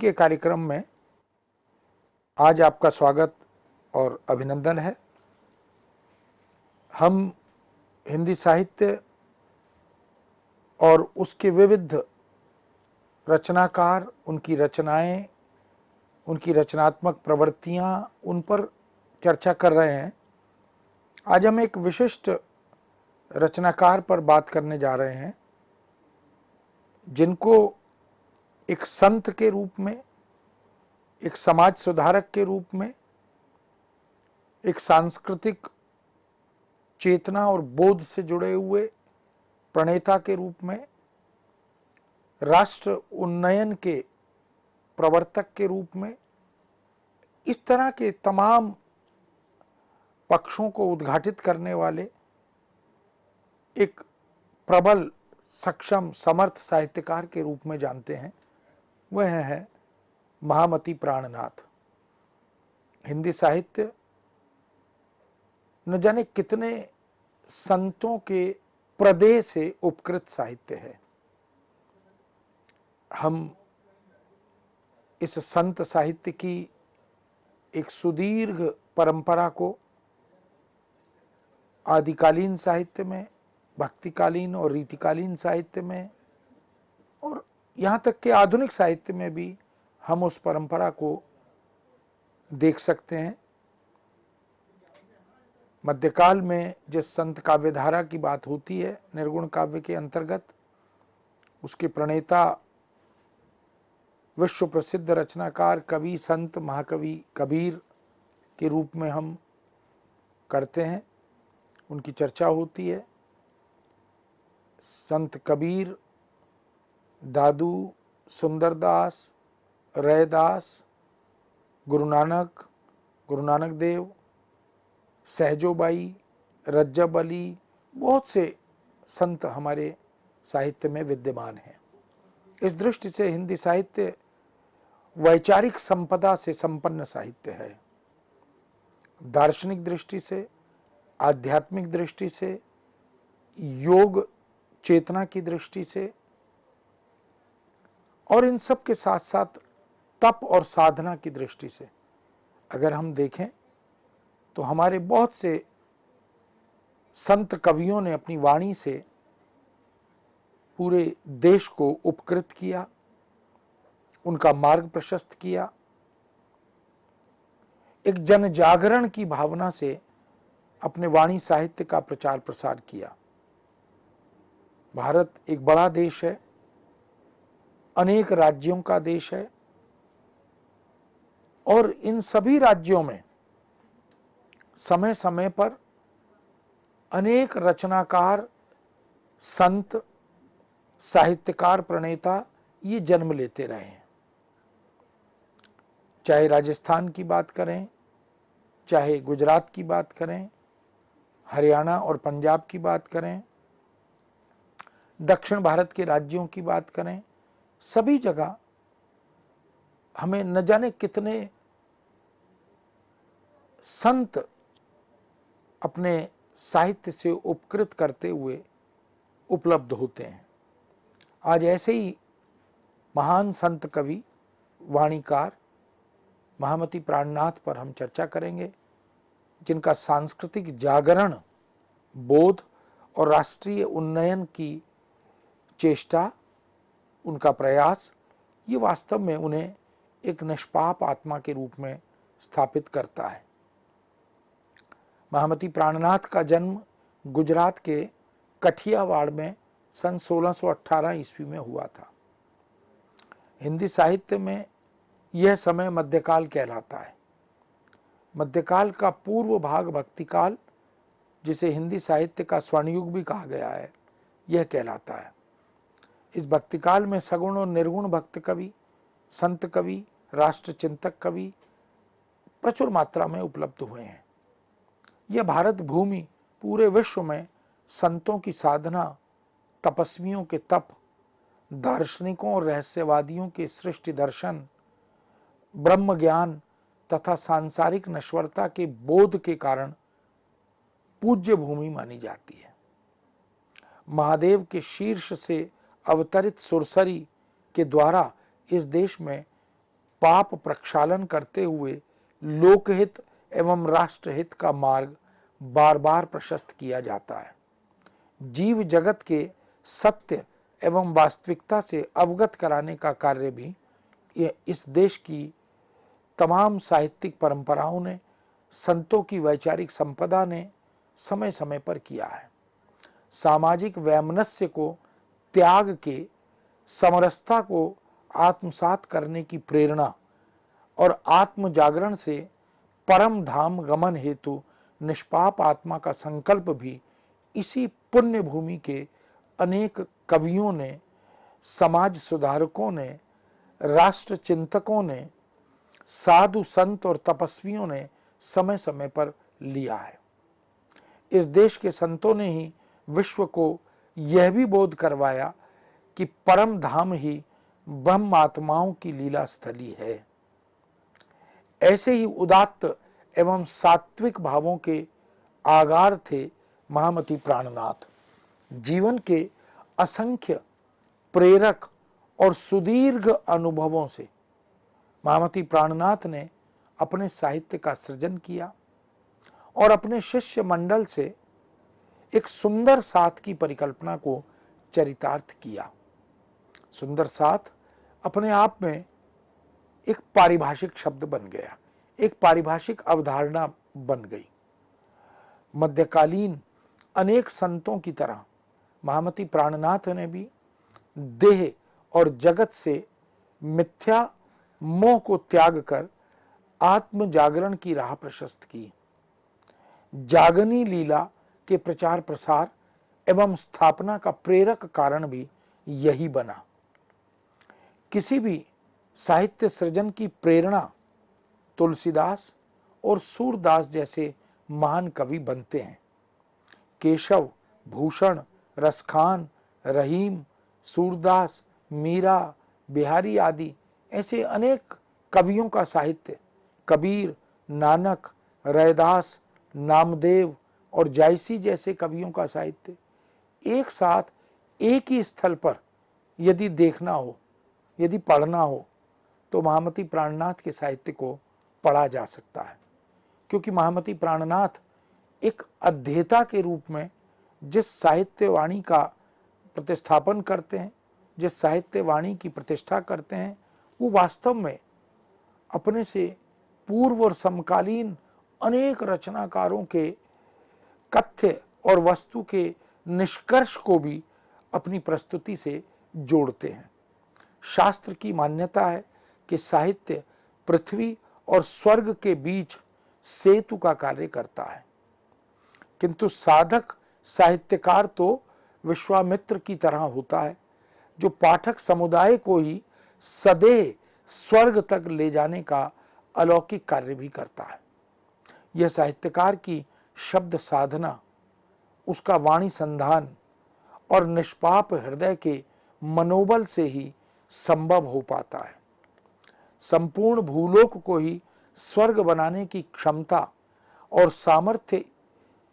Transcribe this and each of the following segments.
के कार्यक्रम में आज आपका स्वागत और अभिनंदन है। हम हिंदी साहित्य और उसके विविध रचनाकार, उनकी रचनाएं, उनकी रचनात्मक प्रवृत्तियां, उन पर चर्चा कर रहे हैं। आज हम एक विशिष्ट रचनाकार पर बात करने जा रहे हैं, जिनको एक संत के रूप में, एक समाज सुधारक के रूप में, एक सांस्कृतिक चेतना और बोध से जुड़े हुए प्रणेता के रूप में, राष्ट्र उन्नयन के प्रवर्तक के रूप में, इस तरह के तमाम पक्षों को उद्घाटित करने वाले एक प्रबल, सक्षम, समर्थ साहित्यकार के रूप में जानते हैं। वह है महामति प्राणनाथ। हिंदी साहित्य न जाने कितने संतों के प्रदेय से उपकृत साहित्य है। हम इस संत साहित्य की एक सुदीर्घ परंपरा को आदिकालीन साहित्य में, भक्तिकालीन और रीतिकालीन साहित्य में और यहाँ तक कि आधुनिक साहित्य में भी हम उस परंपरा को देख सकते हैं। मध्यकाल में जिस संत काव्यधारा की बात होती है निर्गुण काव्य के अंतर्गत, उसके प्रणेता विश्व प्रसिद्ध रचनाकार, कवि, संत, महाकवि कबीर के रूप में हम करते हैं, उनकी चर्चा होती है। संत कबीर, दादू, सुंदरदास, रैदास, गुरु नानक देव, सहजोबाई, रज्जब अली, बहुत से संत हमारे साहित्य में विद्यमान हैं। इस दृष्टि से हिंदी साहित्य वैचारिक संपदा से संपन्न साहित्य है। दार्शनिक दृष्टि से, आध्यात्मिक दृष्टि से, योग चेतना की दृष्टि से और इन सब के साथ साथ तप और साधना की दृष्टि से अगर हम देखें तो हमारे बहुत से संत कवियों ने अपनी वाणी से पूरे देश को उपकृत किया, उनका मार्ग प्रशस्त किया। एक जन जागरण की भावना से अपने वाणी साहित्य का प्रचार प्रसार किया। भारत एक बड़ा देश है, अनेक राज्यों का देश है और इन सभी राज्यों में समय समय पर अनेक रचनाकार, संत, साहित्यकार, प्रणेता ये जन्म लेते रहे हैं। चाहे राजस्थान की बात करें, चाहे गुजरात की बात करें, हरियाणा और पंजाब की बात करें, दक्षिण भारत के राज्यों की बात करें, सभी जगह हमें न जाने कितने संत अपने साहित्य से उपकृत करते हुए उपलब्ध होते हैं। आज ऐसे ही महान संत कवि, वाणीकार महामति प्राणनाथ पर हम चर्चा करेंगे, जिनका सांस्कृतिक जागरण, बोध और राष्ट्रीय उन्नयन की चेष्टा, उनका प्रयास, ये वास्तव में उन्हें एक निष्पाप आत्मा के रूप में स्थापित करता है। महामति प्राणनाथ का जन्म गुजरात के कठियावाड़ में सन 1618 ईस्वी में हुआ था। हिंदी साहित्य में यह समय मध्यकाल कहलाता है। मध्यकाल का पूर्व भाग भक्तिकाल, जिसे हिंदी साहित्य का स्वर्णयुग भी कहा गया है, यह कहलाता है। इस भक्तिकाल में सगुण और निर्गुण भक्त कवि, संत कवि, राष्ट्र चिंतक कवि प्रचुर मात्रा में उपलब्ध हुए हैं। यह भारत भूमि पूरे विश्व में संतों की साधना, तपस्वियों के तप, दार्शनिकों और रहस्यवादियों के सृष्टि दर्शन, ब्रह्म ज्ञान तथा सांसारिक नश्वरता के बोध के कारण पूज्य भूमि मानी जाती है। महादेव के शीर्ष से अवतरित सुरसरी के द्वारा इस देश में पाप प्रक्षालन करते हुए लोकहित एवं राष्ट्रहित का मार्ग बार बार प्रशस्त किया जाता है। जीव जगत के सत्य एवं वास्तविकता से अवगत कराने का कार्य भी इस देश की तमाम साहित्यिक परंपराओं ने, संतों की वैचारिक संपदा ने समय समय पर किया है। सामाजिक वैमनस्य को त्याग के समरसता को आत्मसात करने की प्रेरणा और आत्म जागरण से परम धाम गमन हेतु निष्पाप आत्मा का संकल्प भी इसी पुण्य भूमि के अनेक कवियों ने, समाज सुधारकों ने, राष्ट्र चिंतकों ने, साधु संत और तपस्वियों ने समय समय पर लिया है। इस देश के संतों ने ही विश्व को यह भी बोध करवाया कि परम धाम ही ब्रह्म आत्माओं की लीला स्थली है। ऐसे ही उदात्त एवं सात्विक भावों के आगार थे महामती प्राणनाथ। जीवन के असंख्य प्रेरक और सुदीर्घ अनुभवों से महामती प्राणनाथ ने अपने साहित्य का सृजन किया और अपने शिष्य मंडल से एक सुंदर साथ की परिकल्पना को चरितार्थ किया। सुंदर साथ अपने आप में एक पारिभाषिक शब्द बन गया, एक पारिभाषिक अवधारणा बन गई। मध्यकालीन अनेक संतों की तरह महामती प्राणनाथ ने भी देह और जगत से मिथ्या मोह को त्याग कर आत्म जागरण की राह प्रशस्त की। जागनी लीला के प्रचार प्रसार एवं स्थापना का प्रेरक कारण भी यही बना। किसी भी साहित्य सृजन की प्रेरणा तुलसीदास और सूरदास जैसे महान कवि बनते हैं। केशव, भूषण, रसखान, रहीम, सूरदास, मीरा, बिहारी आदि ऐसे अनेक कवियों का साहित्य, कबीर, नानक, रैदास, नामदेव और जायसी जैसे कवियों का साहित्य एक साथ एक ही स्थल पर यदि देखना हो, यदि पढ़ना हो, तो महामती प्राणनाथ के साहित्य को पढ़ा जा सकता है। क्योंकि महामती प्राणनाथ एक अध्येता के रूप में जिस साहित्य वाणी का प्रतिस्थापन करते हैं, जिस साहित्य वाणी की प्रतिष्ठा करते हैं, वो वास्तव में अपने से पूर्व और समकालीन अनेक रचनाकारों के कथ्य और वस्तु के निष्कर्ष को भी अपनी प्रस्तुति से जोड़ते हैं। शास्त्र की मान्यता है कि साहित्य पृथ्वी और स्वर्ग के बीच सेतु का कार्य करता है, किंतु साधक साहित्यकार तो विश्वामित्र की तरह होता है, जो पाठक समुदाय को ही सदैव स्वर्ग तक ले जाने का अलौकिक कार्य भी करता है। यह साहित्यकार की शब्द साधना, उसका वाणी संधान और निष्पाप हृदय के मनोबल से ही संभव हो पाता है। संपूर्ण भूलोक को ही स्वर्ग बनाने की क्षमता और सामर्थ्य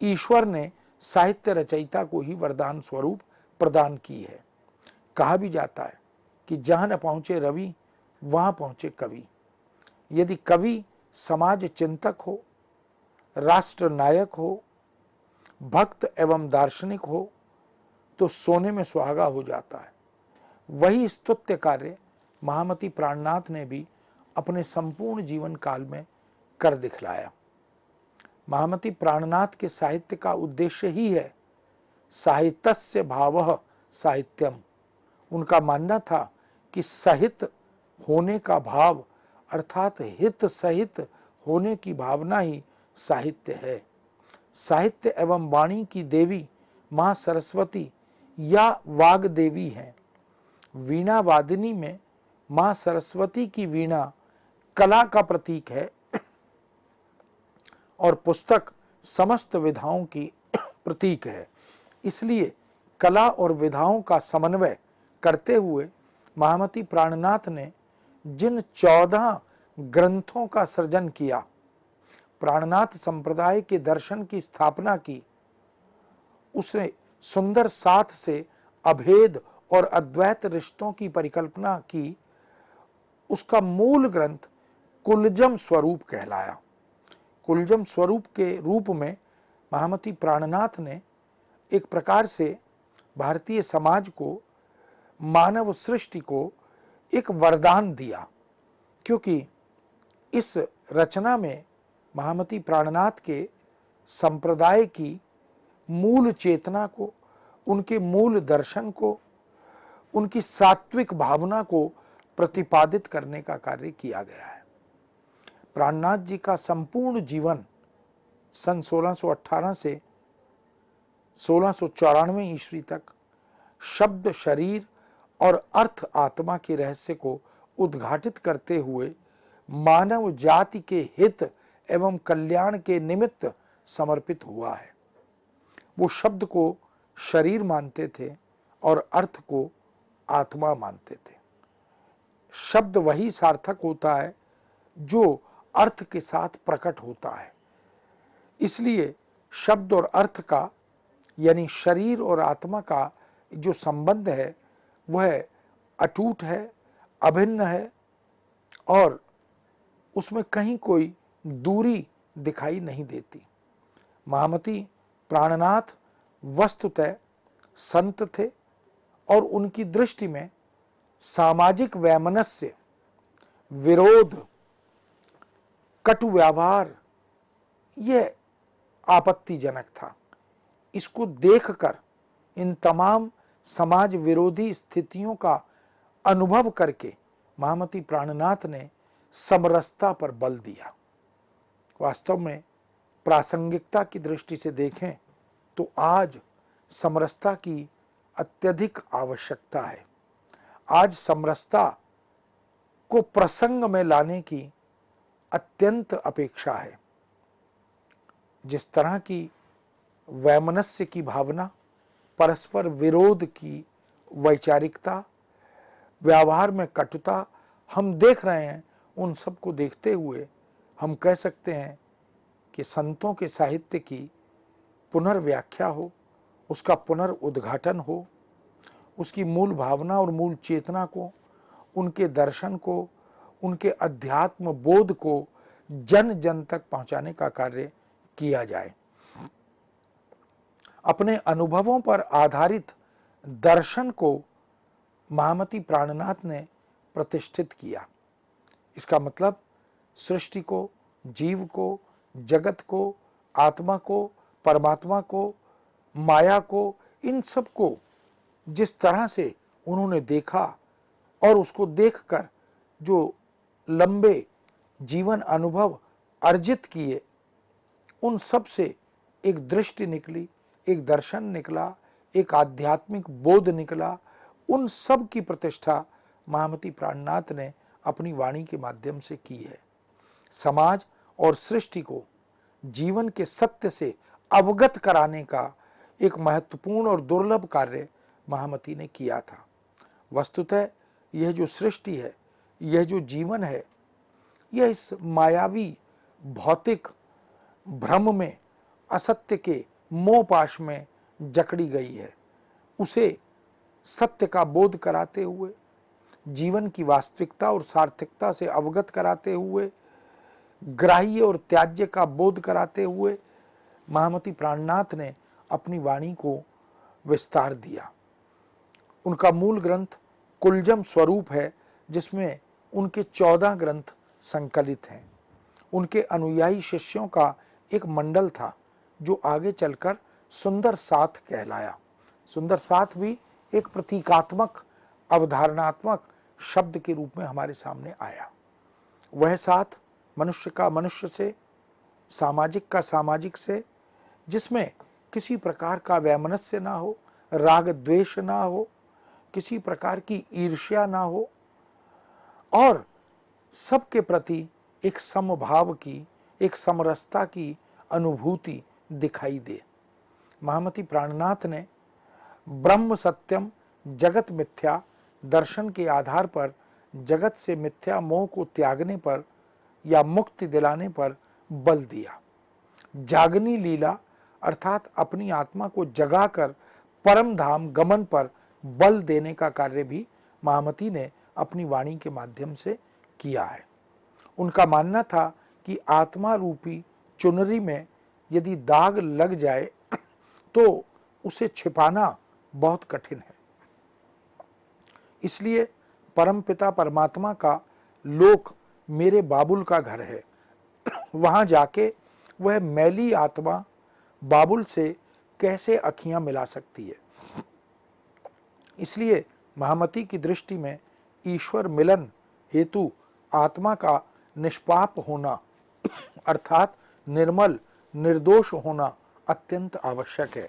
ईश्वर ने साहित्य रचयिता को ही वरदान स्वरूप प्रदान की है। कहा भी जाता है कि जहां न पहुंचे रवि वहां पहुंचे कवि। यदि कवि समाज चिंतक हो, राष्ट्र नायक हो, भक्त एवं दार्शनिक हो, तो सोने में सुहागा हो जाता है। वही स्तुत्य कार्य महामती प्राणनाथ ने भी अपने संपूर्ण जीवन काल में कर दिखलाया। महामती प्राणनाथ के साहित्य का उद्देश्य ही है साहित्यस्य भावः साहित्यम। उनका मानना था कि सहित होने का भाव अर्थात हित सहित होने की भावना ही साहित्य है। साहित्य एवं वाणी की देवी मां सरस्वती या वाग देवी हैं। वीणा वादिनी में मां सरस्वती की वीणा कला का प्रतीक है और पुस्तक समस्त विधाओं की प्रतीक है। इसलिए कला और विधाओं का समन्वय करते हुए महामती प्राणनाथ ने जिन 14 ग्रंथों का सृजन किया, प्राणनाथ संप्रदाय के दर्शन की स्थापना की, उसने सुंदर साथ से अभेद और अद्वैत रिश्तों की परिकल्पना की, उसका मूल ग्रंथ कुलजम स्वरूप कहलाया। कुलजम स्वरूप के रूप में महामती प्राणनाथ ने एक प्रकार से भारतीय समाज को, मानव सृष्टि को एक वरदान दिया, क्योंकि इस रचना में महामती प्राणनाथ के संप्रदाय की मूल चेतना को, उनके मूल दर्शन को, उनकी सात्विक भावना को प्रतिपादित करने का कार्य किया गया है। प्राणनाथ जी का संपूर्ण जीवन सन 1618 से 1694 ईस्वी तक शब्द, शरीर और अर्थ आत्मा के रहस्य को उद्घाटित करते हुए मानव जाति के हित एवं कल्याण के निमित्त समर्पित हुआ है। वो शब्द को शरीर मानते थे और अर्थ को आत्मा मानते थे। शब्द वही सार्थक होता है जो अर्थ के साथ प्रकट होता है। इसलिए शब्द और अर्थ का, यानी शरीर और आत्मा का जो संबंध है वह अटूट है, अभिन्न है और उसमें कहीं कोई दूरी दिखाई नहीं देती। महामती प्राणनाथ वस्तुतः संत थे और उनकी दृष्टि में सामाजिक वैमनस्य, विरोध, कटु व्यवहार यह आपत्तिजनक था। इसको देखकर, इन तमाम समाज विरोधी स्थितियों का अनुभव करके महामती प्राणनाथ ने समरसता पर बल दिया। वास्तव में प्रासंगिकता की दृष्टि से देखें तो आज समरसता की अत्यधिक आवश्यकता है। आज समरसता को प्रसंग में लाने की अत्यंत अपेक्षा है। जिस तरह की वैमनस्य की भावना, परस्पर विरोध की वैचारिकता, व्यवहार में कटुता हम देख रहे हैं, उन सब को देखते हुए हम कह सकते हैं कि संतों के साहित्य की पुनर्व्याख्या हो, उसका पुनर्उद्घाटन हो, उसकी मूल भावना और मूल चेतना को, उनके दर्शन को, उनके अध्यात्म बोध को जन जन तक पहुंचाने का कार्य किया जाए। अपने अनुभवों पर आधारित दर्शन को महामती प्राणनाथ ने प्रतिष्ठित किया। इसका मतलब सृष्टि को, जीव को, जगत को, आत्मा को, परमात्मा को, माया को, इन सब को जिस तरह से उन्होंने देखा और उसको देखकर जो लंबे जीवन अनुभव अर्जित किए, उन सब से एक दृष्टि निकली, एक दर्शन निकला, एक आध्यात्मिक बोध निकला। उन सब की प्रतिष्ठा महामती प्राणनाथ ने अपनी वाणी के माध्यम से की है। समाज और सृष्टि को जीवन के सत्य से अवगत कराने का एक महत्वपूर्ण और दुर्लभ कार्य महामती ने किया था। वस्तुतः यह जो सृष्टि है, यह जो जीवन है, यह इस मायावी भौतिक भ्रम में, असत्य के मोहपाश में जकड़ी गई है। उसे सत्य का बोध कराते हुए, जीवन की वास्तविकता और सार्थकता से अवगत कराते हुए, ग्राह्य और त्याज्य का बोध कराते हुए महामती प्राणनाथ ने अपनी वाणी को विस्तार दिया। उनका मूल ग्रंथ कुलजम स्वरूप है, जिसमें उनके 14 ग्रंथ संकलित हैं। उनके अनुयायी शिष्यों का एक मंडल था जो आगे चलकर सुंदर साथ कहलाया। सुंदर साथ भी एक प्रतीकात्मक, अवधारणात्मक शब्द के रूप में हमारे सामने आया। वह साथ मनुष्य का मनुष्य से, सामाजिक का सामाजिक से, जिसमें किसी प्रकार का वैमनस्य ना हो, राग द्वेष ना हो, किसी प्रकार की ईर्ष्या ना हो और सबके प्रति एक समभाव की, एक समरसता की अनुभूति दिखाई दे। महामती प्राणनाथ ने ब्रह्म सत्यम जगत मिथ्या दर्शन के आधार पर जगत से मिथ्या मोह को त्यागने पर या मुक्ति दिलाने पर बल दिया। जागनी लीला अर्थात अपनी आत्मा को जगाकर परम धाम गमन पर बल देने का कार्य भी महामती ने अपनी वाणी के माध्यम से किया है। उनका मानना था कि आत्मा रूपी चुनरी में यदि दाग लग जाए तो उसे छिपाना बहुत कठिन है। इसलिए परमपिता परमात्मा का लोक मेरे बाबुल का घर है। वहां जाके वह मैली आत्मा बाबुल से कैसे अखियां मिला सकती है। इसलिए महामती की दृष्टि में ईश्वर मिलन हेतु आत्मा का निष्पाप होना अर्थात निर्मल निर्दोष होना अत्यंत आवश्यक है।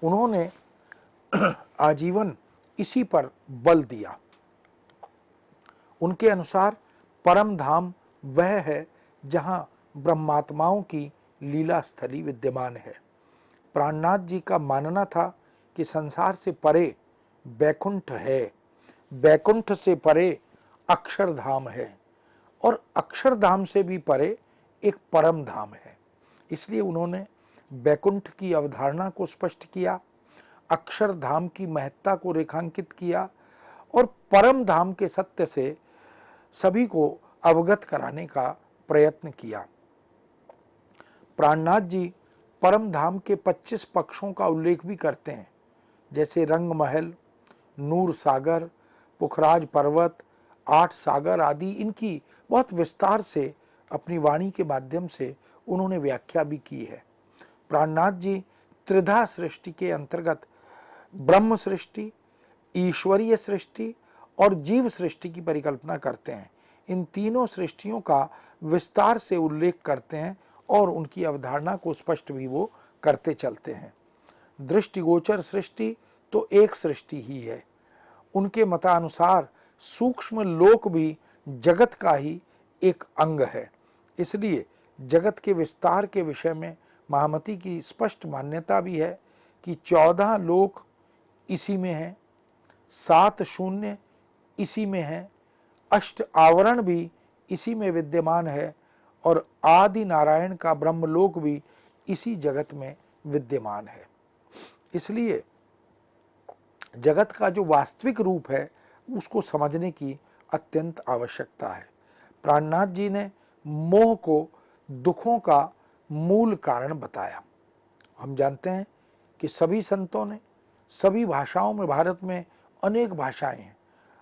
उन्होंने आजीवन इसी पर बल दिया। उनके अनुसार परम धाम वह है जहां ब्रह्मात्माओं की लीला स्थली विद्यमान है। प्राणनाथ जी का मानना था कि संसार से परे बैकुंठ है, बैकुंठ से परे अक्षरधाम है और अक्षरधाम से भी परे एक परम धाम है। इसलिए उन्होंने बैकुंठ की अवधारणा को स्पष्ट किया, अक्षरधाम की महत्ता को रेखांकित किया और परम धाम के सत्य से सभी को अवगत कराने का प्रयत्न किया। प्राणनाथ जी परम धाम के 25 पक्षों का उल्लेख भी करते हैं, जैसे रंग महल, नूर सागर, पुखराज पर्वत, 8 सागर आदि। इनकी बहुत विस्तार से अपनी वाणी के माध्यम से उन्होंने व्याख्या भी की है। प्राणनाथ जी त्रिधा सृष्टि के अंतर्गत ब्रह्म सृष्टि, ईश्वरीय सृष्टि और जीव सृष्टि की परिकल्पना करते हैं। इन तीनों सृष्टियों का विस्तार से उल्लेख करते हैं और उनकी अवधारणा को स्पष्ट भी वो करते चलते हैं। दृष्टिगोचर सृष्टि तो एक सृष्टि ही है। उनके मतानुसार सूक्ष्म लोक भी जगत का ही एक अंग है। इसलिए जगत के विस्तार के विषय में महामती की स्पष्ट मान्यता भी है कि 14 लोक इसी में है, 7 शून्य इसी में है, 8 आवरण भी इसी में विद्यमान है और आदि नारायण का ब्रह्मलोक भी इसी जगत में विद्यमान है। इसलिए जगत का जो वास्तविक रूप है उसको समझने की अत्यंत आवश्यकता है। प्राणनाथ जी ने मोह को दुखों का मूल कारण बताया। हम जानते हैं कि सभी संतों ने सभी भाषाओं में, भारत में अनेक भाषाएं हैं,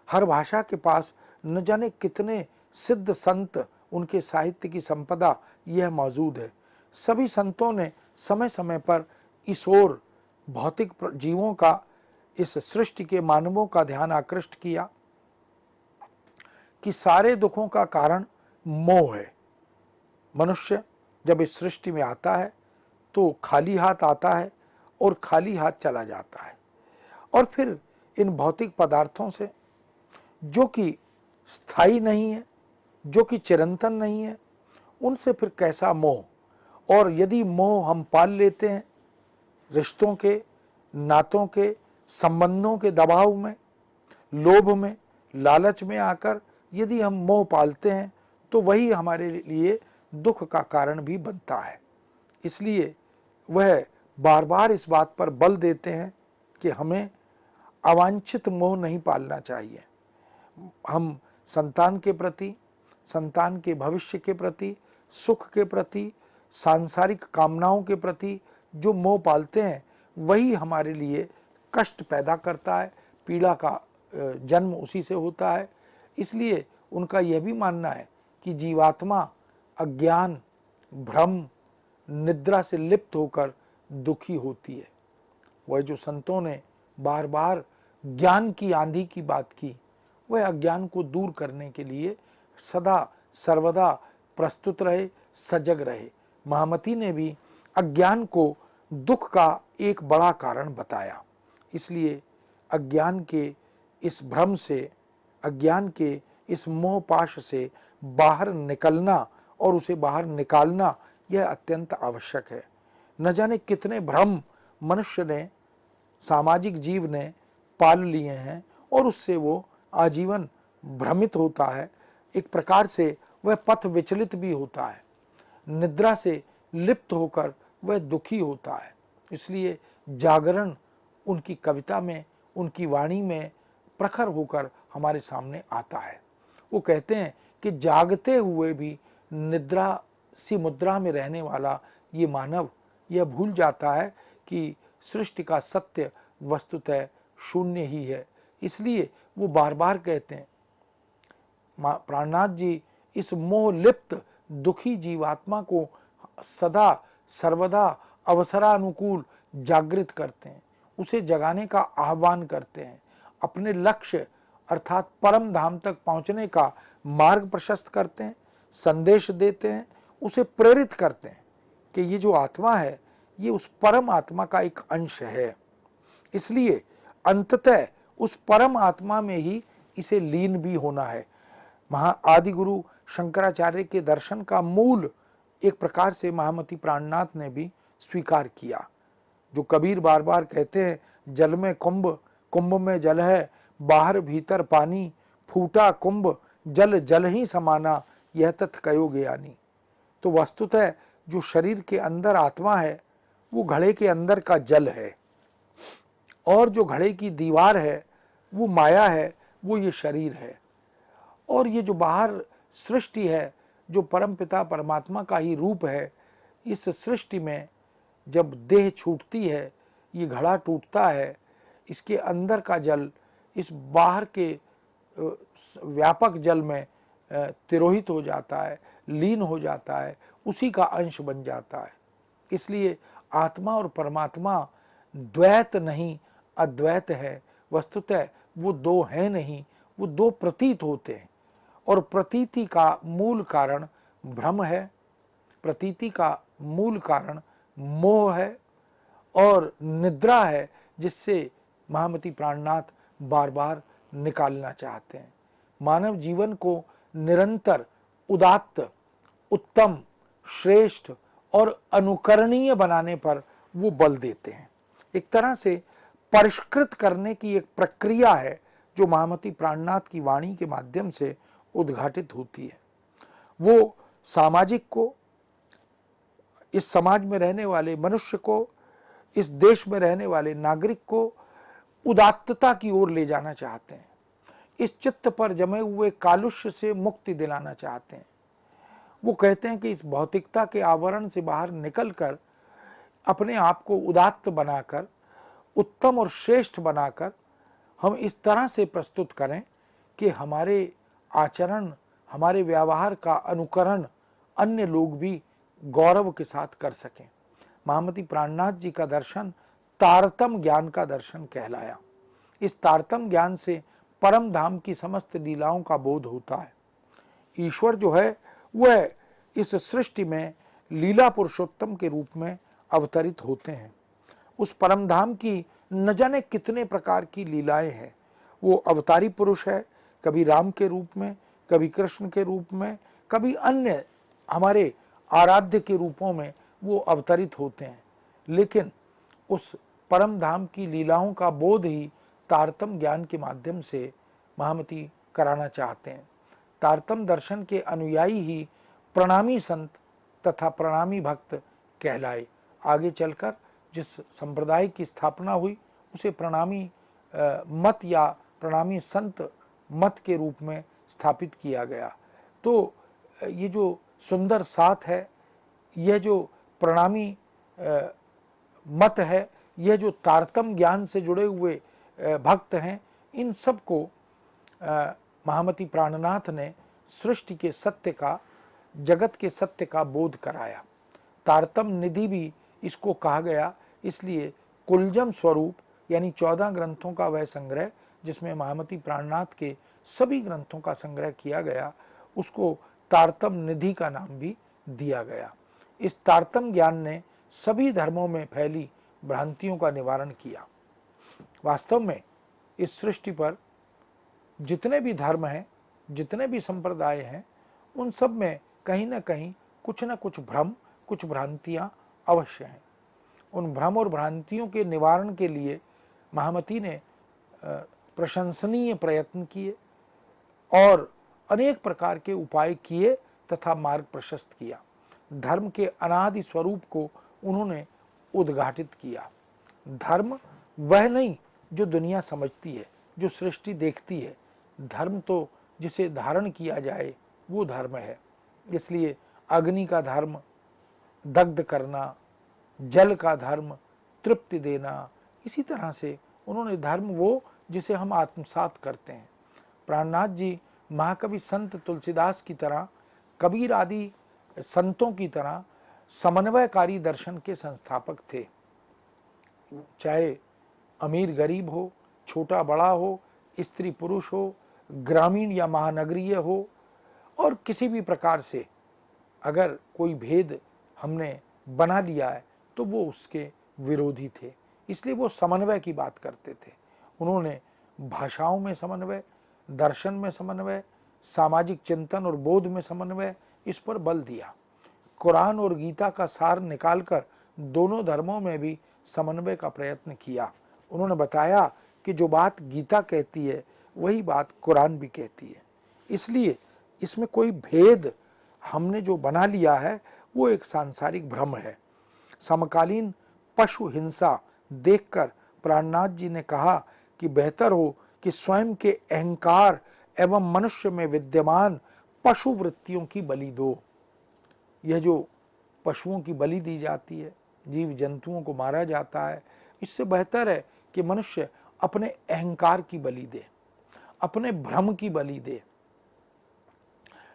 हर भाषा के पास न जाने कितने सिद्ध संत, उनके साहित्य की संपदा यह मौजूद है। सभी संतों ने समय समय पर इस ओर भौतिक जीवों का, इस सृष्टि के मानवों का ध्यान आकृष्ट किया कि सारे दुखों का कारण मोह है। मनुष्य जब इस सृष्टि में आता है तो खाली हाथ आता है और खाली हाथ चला जाता है, और फिर इन भौतिक पदार्थों से जो कि स्थायी नहीं है, जो कि चिरंतन नहीं है, उनसे फिर कैसा मोह। और यदि मोह हम पाल लेते हैं रिश्तों के, नातों के, संबंधों के दबाव में, लोभ में, लालच में आकर यदि हम मोह पालते हैं तो वही हमारे लिए दुख का कारण भी बनता है। इसलिए वह बार बार इस बात पर बल देते हैं कि हमें अवांछित मोह नहीं पालना चाहिए। हम संतान के प्रति, संतान के भविष्य के प्रति, सुख के प्रति, सांसारिक कामनाओं के प्रति जो मोह पालते हैं वही हमारे लिए कष्ट पैदा करता है, पीड़ा का जन्म उसी से होता है। इसलिए उनका यह भी मानना है कि जीवात्मा अज्ञान, भ्रम, निद्रा से लिप्त होकर दुखी होती है। वह जो संतों ने बार बार ज्ञान की आंधी की बात की, वह अज्ञान को दूर करने के लिए सदा सर्वदा प्रस्तुत रहे, सजग रहे। महामती ने भी अज्ञान को दुख का एक बड़ा कारण बताया। इसलिए अज्ञान के इस भ्रम से, अज्ञान के इस मोहपाश से बाहर निकलना और उसे बाहर निकालना यह अत्यंत आवश्यक है। न जाने कितने भ्रम मनुष्य ने, सामाजिक जीव ने पाल लिए हैं और उससे वो आजीवन भ्रमित होता है। एक प्रकार से वह पथ विचलित भी होता है, निद्रा से लिप्त होकर वह दुखी होता है। इसलिए जागरण उनकी कविता में, उनकी वाणी में प्रखर होकर हमारे सामने आता है। वो कहते हैं कि जागते हुए भी निद्रा सी मुद्रा में रहने वाला ये मानव यह भूल जाता है कि सृष्टि का सत्य वस्तुतः शून्य ही है। इसलिए वो बार बार कहते हैं, प्राणनाथ जी इस मोह लिप्त दुखी जीवात्मा को सदा सर्वदा अवसरानुकूल जागृत करते हैं, उसे जगाने का आह्वान करते हैं, अपने लक्ष्य अर्थात परम धाम तक पहुंचने का मार्ग प्रशस्त करते हैं, संदेश देते हैं, उसे प्रेरित करते हैं कि ये जो आत्मा है ये उस परम आत्मा का एक अंश है। इसलिए अंततः उस परम आत्मा में ही इसे लीन भी होना है। आदि गुरु शंकराचार्य के दर्शन का मूल एक प्रकार से महामती प्राणनाथ ने भी स्वीकार किया। जो कबीर बार बार कहते हैं, जल में कुंभ, कुंभ में जल है, बाहर भीतर पानी, फूटा कुंभ जल जल ही समाना, यह तथ कयो ज्ञानी। तो वस्तुतः जो शरीर के अंदर आत्मा है वो घड़े के अंदर का जल है, और जो घड़े की दीवार है वो माया है, वो ये शरीर है। और ये जो बाहर सृष्टि है जो परमपिता परमात्मा का ही रूप है, इस सृष्टि में जब देह छूटती है, ये घड़ा टूटता है, इसके अंदर का जल इस बाहर के व्यापक जल में तिरोहित हो जाता है, लीन हो जाता है, उसी का अंश बन जाता है। इसलिए आत्मा और परमात्मा द्वैत नहीं अद्वैत है। वस्तुतः वो दो हैं नहीं, वो दो प्रतीत होते हैं, और प्रतीति का मूल कारण भ्रम है, प्रतीति का मूल कारण मोह है और निद्रा है, जिससे महामती प्राणनाथ बार बार निकालना चाहते हैं। मानव जीवन को निरंतर उदात्त, उत्तम, श्रेष्ठ और अनुकरणीय बनाने पर वो बल देते हैं। एक तरह से परिष्कृत करने की एक प्रक्रिया है जो महामती प्राणनाथ की वाणी के माध्यम से उद्घाटित होती है। वो सामाजिक को, इस समाज में रहने वाले मनुष्य को, इस देश में रहने वाले नागरिक को उदात्तता की ओर ले जाना चाहते हैं, इस चित्त पर जमे हुए कालुष्य से मुक्ति दिलाना चाहते हैं। वो कहते हैं कि इस भौतिकता के आवरण से बाहर निकलकर अपने आप को उदात्त बनाकर, उत्तम और श्रेष्ठ बनाकर हम इस तरह से प्रस्तुत करें कि हमारे आचरण, हमारे व्यवहार का अनुकरण अन्य लोग भी गौरव के साथ कर सकें। महामती प्राणनाथ जी का दर्शन तारतम ज्ञान का दर्शन कहलाया। इस तारतम ज्ञान से परम धाम की समस्त लीलाओं का बोध होता है। ईश्वर जो है वह इस सृष्टि में लीला पुरुषोत्तम के रूप में अवतरित होते हैं। उस परम धाम की न जाने कितने प्रकार की लीलाएं हैं। वो अवतारी पुरुष है, कभी राम के रूप में, कभी कृष्ण के रूप में, कभी अन्य हमारे आराध्य के रूपों में वो अवतरित होते हैं। लेकिन उस परम धाम की लीलाओं का बोध ही तारतम ज्ञान के माध्यम से महामती कराना चाहते हैं। तारतम दर्शन के अनुयायी ही प्रणामी संत तथा प्रणामी भक्त कहलाए। आगे चलकर जिस संप्रदाय की स्थापना हुई उसे प्रणामी मत या प्रणामी संत मत के रूप में स्थापित किया गया। तो ये जो सुंदर साथ है, यह जो प्रणामी मत है, यह जो तारतम ज्ञान से जुड़े हुए भक्त हैं, इन सब को महामती प्राणनाथ ने सृष्टि के सत्य का, जगत के सत्य का बोध कराया। तारतम निधि भी इसको कहा गया, इसलिए कुलजम स्वरूप यानी 14 ग्रंथों का वह संग्रह जिसमें महामती प्राणनाथ के सभी ग्रंथों का संग्रह किया गया, उसको तारतम निधि का नाम भी दिया गया। इस तारतम ज्ञान ने सभी धर्मों में फैली भ्रांतियों का निवारण किया। वास्तव में इस सृष्टि पर जितने भी धर्म हैं, जितने भी संप्रदाय हैं, उन सब में कहीं ना कहीं कुछ न कुछ भ्रम, कुछ भ्रांतियां अवश्य हैं। उन भ्रम और भ्रांतियों के निवारण के लिए महामती ने प्रशंसनीय प्रयत्न किए और अनेक प्रकार के उपाय किए तथा मार्ग प्रशस्त किया। धर्म के अनादि स्वरूप को उन्होंने उद्घाटित किया। धर्म वह नहीं जो दुनिया समझती है, जो सृष्टि देखती है। धर्म तो जिसे धारण किया जाए वो धर्म है। इसलिए अग्नि का धर्म दग्ध करना, जल का धर्म तृप्ति देना, इसी तरह से उन्होंने धर्म वो जिसे हम आत्मसात करते हैं। प्राणनाथ जी महाकवि संत तुलसीदास की तरह, कबीर आदि संतों की तरह समन्वयकारी दर्शन के संस्थापक थे। चाहे अमीर गरीब हो, छोटा बड़ा हो, स्त्री पुरुष हो, ग्रामीण या महानगरीय हो, और किसी भी प्रकार से अगर कोई भेद हमने बना लिया है तो वो उसके विरोधी थे। इसलिए वो समन्वय की बात करते थे। उन्होंने भाषाओं में समन्वय, दर्शन में समन्वय, सामाजिक चिंतन और बोध में समन्वय, इस पर बल दिया। कुरान और गीता का सार निकालकर दोनों धर्मों में भी समन्वय का प्रयत्न किया। उन्होंने बताया कि जो बात गीता कहती है वही बात कुरान भी कहती है। इसलिए इसमें कोई भेद हमने जो बना लिया है वो एक सांसारिक भ्रम है। समकालीन पशु हिंसा देखकर प्राणनाथ जी ने कहा कि बेहतर हो कि स्वयं के अहंकार एवं मनुष्य में विद्यमान पशु वृत्तियों की बलि दो। यह जो पशुओं की बलि दी जाती है, जीव जंतुओं को मारा जाता है, इससे बेहतर है कि मनुष्य अपने अहंकार की बलि दे, अपने भ्रम की बलि दे।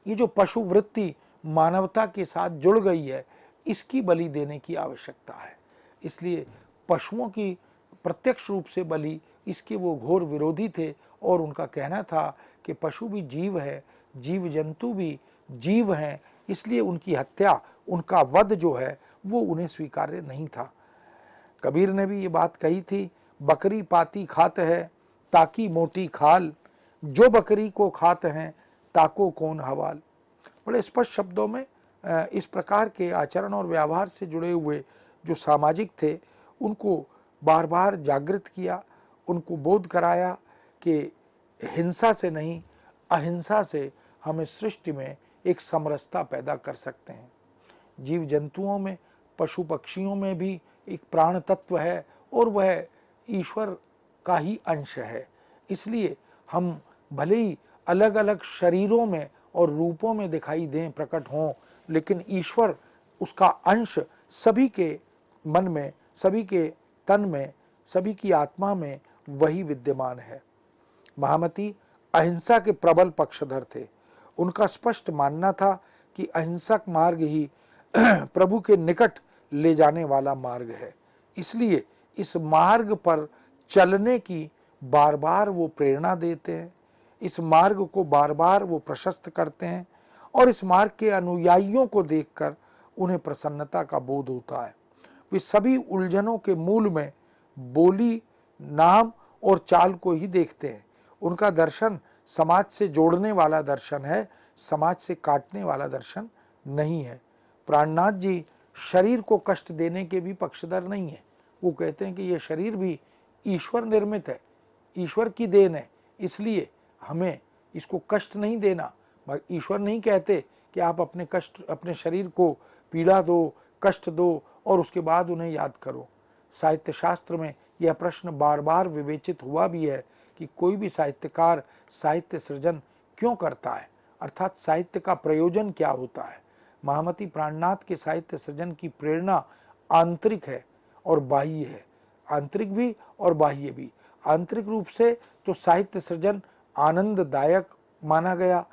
ये जो पशु वृत्ति मानवता के साथ जुड़ गई है, इसकी बलि देने की आवश्यकता है। इसलिए पशुओं की प्रत्यक्ष रूप से बलि, इसके वो घोर विरोधी थे और उनका कहना था कि पशु भी जीव है, जीव जंतु भी जीव हैं, इसलिए उनकी हत्या, उनका वध जो है वो उन्हें स्वीकार्य नहीं था। कबीर ने भी ये बात कही थी, बकरी पाती खात है ताकि मोटी खाल, जो बकरी को खात हैं ताको कौन हवाल। बड़े स्पष्ट शब्दों में इस प्रकार के आचरण और व्यवहार से जुड़े हुए जो सामाजिक थे उनको बार बार जागृत किया, उनको बोध कराया कि हिंसा से नहीं, अहिंसा से हम इस सृष्टि में एक समरसता पैदा कर सकते हैं। जीव जंतुओं में, पशु पक्षियों में भी एक प्राण तत्व है और वह ईश्वर का ही अंश है। इसलिए हम भले ही अलग अलग शरीरों में और रूपों में दिखाई दें, प्रकट हों, लेकिन ईश्वर, उसका अंश सभी के मन में, सभी के तन में, सभी की आत्मा में वही विद्यमान है। महामती अहिंसा के प्रबल पक्षधर थे। उनका स्पष्ट मानना था कि अहिंसक मार्ग ही प्रभु के निकट ले जाने वाला मार्ग है। इसलिए इस मार्ग पर चलने की बार बार वो प्रेरणा देते हैं, इस मार्ग को बार बार वो प्रशस्त करते हैं और इस मार्ग के अनुयायियों को देखकर उन्हें प्रसन्नता का बोध होता है। वे सभी उलझनों के मूल में बोली, नाम और चाल को ही देखते हैं। उनका दर्शन समाज से जोड़ने वाला दर्शन है, समाज से काटने वाला दर्शन नहीं है। प्राणनाथ जी शरीर को कष्ट देने के भी पक्षधर नहीं है। वो कहते हैं कि यह शरीर भी ईश्वर निर्मित है, ईश्वर की देन है, इसलिए हमें इसको कष्ट नहीं देना। ईश्वर नहीं कहते कि आप अपने शरीर को पीड़ा दो, कष्ट दो और उसके बाद उन्हें याद करो। साहित्य शास्त्र में यह प्रश्न बार बार विवेचित हुआ भी है कि कोई भी साहित्यकार साहित्य सृजन क्यों करता है, अर्थात साहित्य का प्रयोजन क्या होता है। महामती प्राणनाथ के साहित्य सृजन की प्रेरणा आंतरिक है और बाह्य है, आंतरिक भी और बाह्य भी। आंतरिक रूप से तो साहित्य सृजन आनंददायक माना गया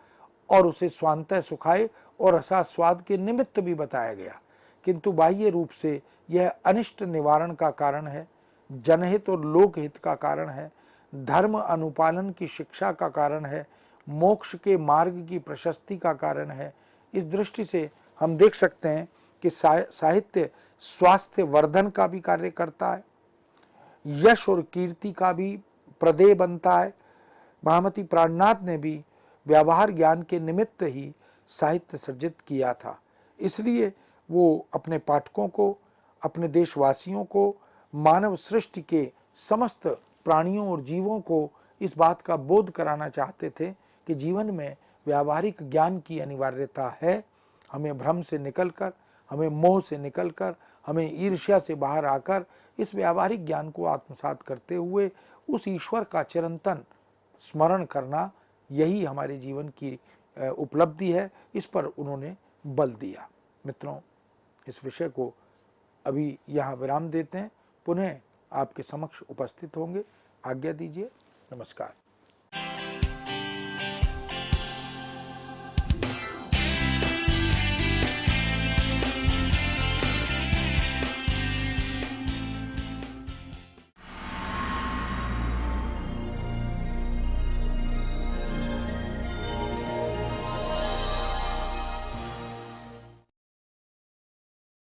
और उसे स्वांतः सुखाय और रसास्वाद के निमित्त भी बताया गया, किंतु बाह्य रूप से यह अनिष्ट निवारण का कारण है, जनहित और लोकहित का कारण है, धर्म अनुपालन की शिक्षा का कारण है, मोक्ष के मार्ग की प्रशस्ति का कारण है। इस दृष्टि से हम देख सकते हैं कि साहित्य स्वास्थ्य वर्धन का भी कार्य करता है, यश और कीर्ति का भी प्रदेय बनता है। महामती प्राणनाथ ने भी व्यवहार ज्ञान के निमित्त ही साहित्य सृजित किया था। इसलिए वो अपने पाठकों को, अपने देशवासियों को, मानव सृष्टि के समस्त प्राणियों और जीवों को इस बात का बोध कराना चाहते थे कि जीवन में व्यावहारिक ज्ञान की अनिवार्यता है। हमें भ्रम से निकलकर, हमें मोह से निकलकर, हमें ईर्ष्या से बाहर आकर इस व्यावहारिक ज्ञान को आत्मसात करते हुए उस ईश्वर का चिरंतन स्मरण करना, यही हमारे जीवन की उपलब्धि है, इस पर उन्होंने बल दिया। मित्रों, इस विषय को अभी यहाँ विराम देते हैं, पुनः आपके समक्ष उपस्थित होंगे। आज्ञा दीजिए। नमस्कार।